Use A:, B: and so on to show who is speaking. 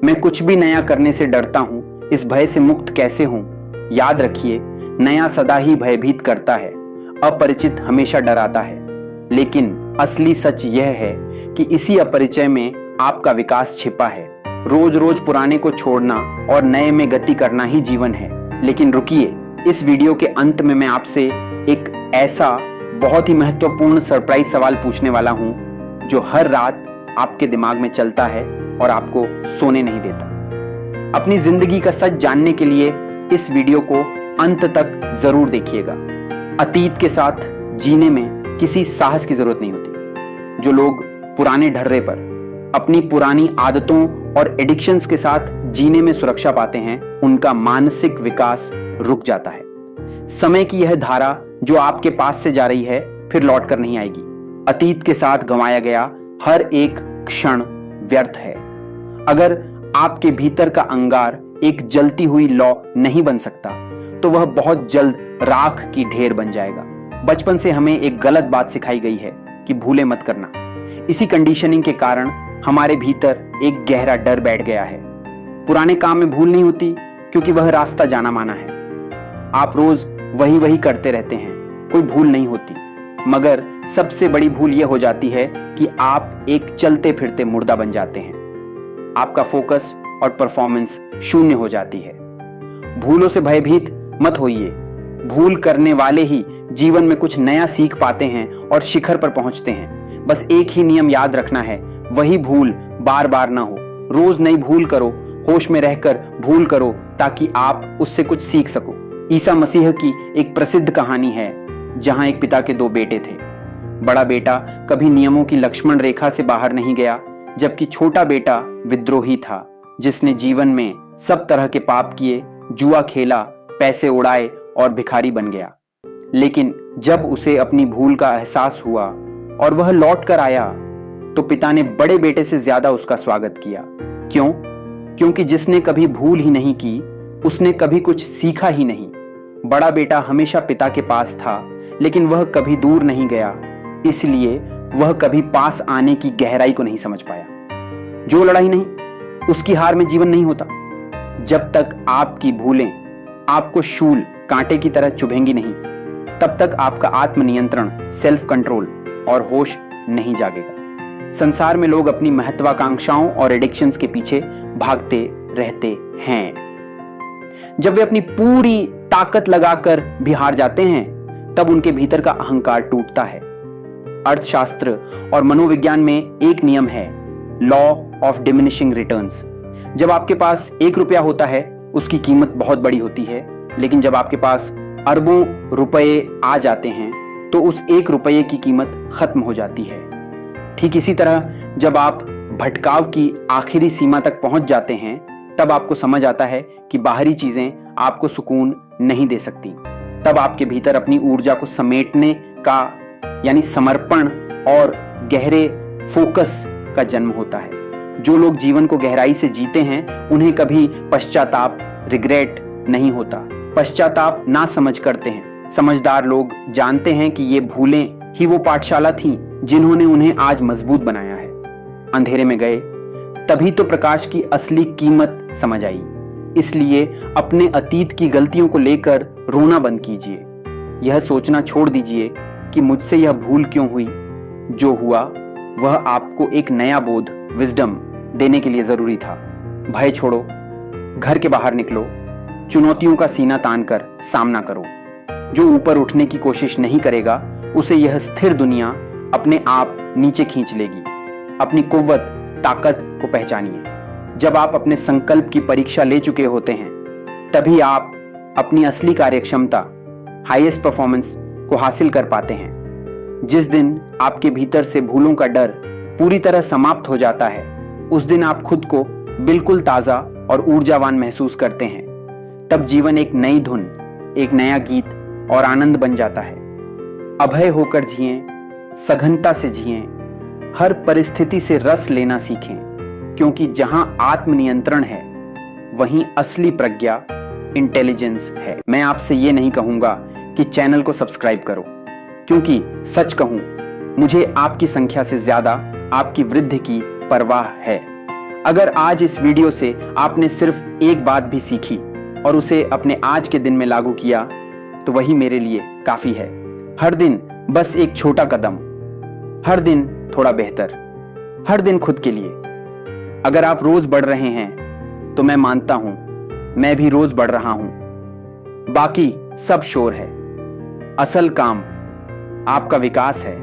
A: मैं कुछ भी नया करने से डरता हूँ, इस भय से मुक्त कैसे हूँ? याद रखिए, नया सदा ही भयभीत करता है, अपरिचित हमेशा डराता है। लेकिन असली सच यह है कि इसी अपरिचय में आपका विकास छिपा है। रोज रोज पुराने को छोड़ना और नए में गति करना ही जीवन है। लेकिन रुकिए, इस वीडियो के अंत में मैं आपसे एक ऐसा बहुत ही महत्वपूर्ण सरप्राइज सवाल पूछने वाला हूं जो हर रात आपके दिमाग में चलता है और आपको सोने नहीं देता। अपनी जिंदगी का सच जानने के लिए इस वीडियो को अंत तक जरूर देखिएगा। अतीत के साथ जीने में किसी साहस की जरूरत नहीं होती। जो लोग पुराने ढर्रे पर अपनी पुरानी आदतों और एडिक्शंस के साथ जीने में सुरक्षा पाते हैं, उनका मानसिक विकास रुक जाता है। समय की यह धारा जो आपके पास से जा रही है फिर लौट कर नहीं आएगी। अतीत के साथ गंवाया गया हर एक क्षण व्यर्थ है। अगर आपके भीतर का अंगार एक जलती हुई लौ नहीं बन सकता तो वह बहुत जल्द राख की ढेर बन जाएगा। बचपन से हमें एक गलत बात सिखाई गई है कि भूले मत करना। इसी कंडीशनिंग के कारण हमारे भीतर एक गहरा डर बैठ गया है। पुराने काम में भूल नहीं होती क्योंकि वह रास्ता जाना माना है। आप रोज वही वही करते रहते हैं, कोई भूल नहीं होती। मगर सबसे बड़ी भूल यह हो जाती है कि आप एक चलते फिरते मुर्दा बन जाते हैं। आपका फोकस और परफॉर्मेंस शून्य हो जाती है। भूलों से भयभीत मत होइए। भूल करने वाले ही जीवन में कुछ नया सीख पाते हैं और शिखर पर पहुंचते हैं। बस एक ही नियम याद रखना है, वही भूल बार बार ना हो। रोज नई भूल करो, होश में रहकर भूल करो ताकि आप उससे कुछ सीख सको। ईसा मसीह की एक प्रसिद्ध कहानी है जहां एक पिता के दो बेटे थे। बड़ा बेटा कभी नियमों की लक्ष्मण रेखा से बाहर नहीं गया, जबकि छोटा बेटा विद्रोही था जिसने जीवन में सब तरह के पाप किए, जुआ खेला, पैसे उड़ाए और भिखारी बन गया। लेकिन जब उसे अपनी भूल का एहसास हुआ और वह लौट कर आया तो पिता ने बड़े बेटे से ज्यादा उसका स्वागत किया। क्यों? क्योंकि जिसने कभी भूल ही नहीं की उसने कभी कुछ सीखा ही नहीं। बड़ा बेटा हमेशा पिता के पास था लेकिन वह कभी दूर नहीं गया, इसलिए वह कभी पास आने की गहराई को नहीं समझ पाया। जो लड़ाई नहीं उसकी हार में जीवन नहीं होता। जब तक आपकी भूलें आपको शूल कांटे की तरह चुभेंगी नहीं, तब तक आपका आत्मनियंत्रण, सेल्फ कंट्रोल और होश नहीं जागेगा। संसार में लोग अपनी महत्वाकांक्षाओं और एडिक्शंस के पीछे भागते रहते हैं। जब वे अपनी पूरी ताकत लगाकर भी हार जाते हैं तब उनके भीतर का अहंकार टूटता है। अर्थशास्त्र और मनोविज्ञान में एक नियम है, लॉ ऑफ डिमिनिशिंग रिटर्न्स। जब आपके पास 1 रुपया होता है उसकी कीमत बहुत बड़ी होती है, लेकिन जब आपके पास अरबों रुपए आ जाते हैं तो उस 1 रुपये की कीमत खत्म हो जाती है। ठीक इसी तरह जब आप भटकाव की आखिरी सीमा तक पहुंच जाते हैं तब आपको समझ आता है कि बाहरी चीजें आपको सुकून नहीं दे सकती। तब आपके भीतर अपनी ऊर्जा को समेटने का यानी समर्पण और गहरे फोकस का जन्म होता है। जो लोग जीवन को गहराई से जीते हैं उन्हें कभी पश्चाताप, रिग्रेट नहीं होता। पश्चाताप ना समझ करते हैं। समझदार लोग जानते हैं कि ये भूलें ही वो पाठशाला थीं जिन्होंने उन्हें आज मजबूत बनाया है। अंधेरे में गए तभी तो प्रकाश की असली कीमत समझ आई। इसलिए अपने अतीत की गलतियों को लेकर रोना बंद कीजिए। यह सोचना छोड़ दीजिए कि मुझसे यह भूल क्यों हुई। जो हुआ वह आपको एक नया बोध, विजडम देने के लिए जरूरी था। भय छोड़ो, घर के बाहर निकलो, चुनौतियों का सीना तानकर सामना करो। जो ऊपर उठने की कोशिश नहीं करेगा उसे यह स्थिर दुनिया अपने आप नीचे खींच लेगी। अपनी कुव्वत, ताकत को पहचानिए। जब आप अपने संकल्प की परीक्षा ले चुके होते हैं तभी आप अपनी असली कार्यक्षमता, हाईएस्ट परफॉर्मेंस को हासिल कर पाते हैं। जिस दिन आपके भीतर से भूलों का डर पूरी तरह समाप्त हो जाता है उस दिन आप खुद को बिल्कुल ताजा और ऊर्जावान महसूस करते हैं। तब जीवन एक नई धुन, एक नया गीत और आनंद बन जाता है। अभय होकर जिएं, सघनता से जिएं, हर परिस्थिति से रस लेना सीखें, क्योंकि जहां आत्मनियंत्रण है वहीं असली प्रज्ञा, इंटेलिजेंस है। मैं आपसे ये नहीं कहूंगा कि चैनल को सब्सक्राइब करो, क्योंकि सच कहूं मुझे आपकी संख्या से ज्यादा आपकी वृद्धि की परवाह है। अगर आज इस वीडियो से आपने सिर्फ एक बात भी सीखी और उसे अपने आज के दिन में लागू किया तो वही मेरे लिए काफी है। हर दिन बस एक छोटा कदम, हर दिन थोड़ा बेहतर, हर दिन खुद के लिए। अगर आप रोज बढ़ रहे हैं तो मैं मानता हूं मैं भी रोज बढ़ रहा हूं। बाकी सब शोर है, असल काम आपका विकास है।